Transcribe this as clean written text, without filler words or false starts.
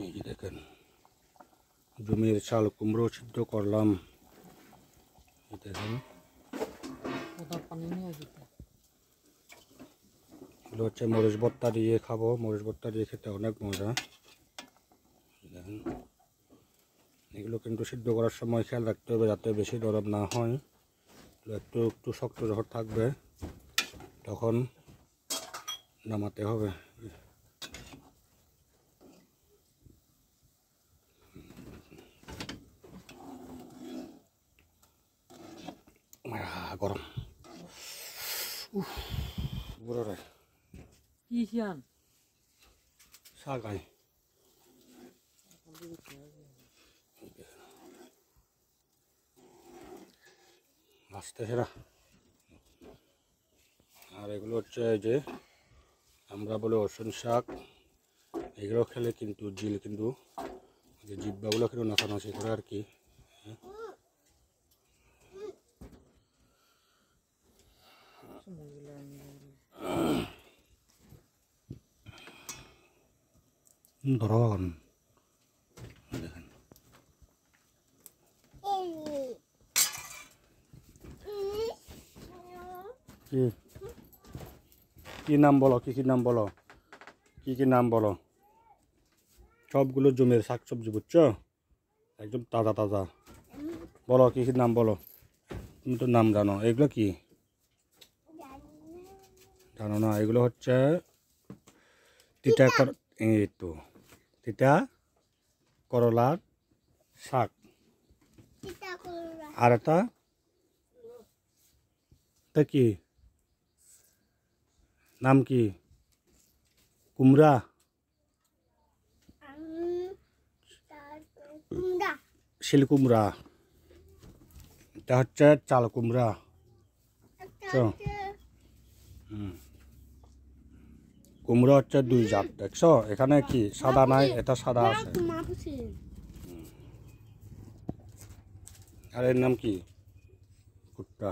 এই যে দেখেন জমির চাল কুমড়ো সিদ্ধ করলাম। দেখেন এগুলো হচ্ছে মরিচ ভর্তা দিয়ে খাবো। মরিচ ভর্তা দিয়ে খেতে অনেক মজা। দেখেন এগুলো কিন্তু সিদ্ধ করার সময় খেয়াল রাখতে হবে যাতে বেশি নরম না হয়। একটু একটু শক্ত যখন থাকবে তখন নামাতে হবে। গরম বড় শাকাই আসতেছে না। আর এগুলো হচ্ছে যে আমরা বলে রসুন শাক, এগুলো খেলে কিন্তু জিল কিন্তু যে জিব্বাগুলো কিন্তু নাচানাচি করে আর কি। ধরন দেখেন কি নাম বলো, কি নাম বলো, কি নাম বলো। সবগুলো জমির শাক সবজি বুঝছো, একদম তাজা তাজা। বলো কি নাম বলো, তুমি তো নাম জানো। এগুলো কি জানো না? এগুলো হচ্ছে তিতা এই তো তিতা করলার শাক। আর এটা কি নাম কি? কুমড়া, শিল কুমড়া। এটা হচ্ছে চাল কুমড়া। কুমড়া হচ্ছে দুই জাত, দেখছো? এখানে কি সাদা নাই, এটা সাদা আছে। আর এর নাম কি? ভুট্টা।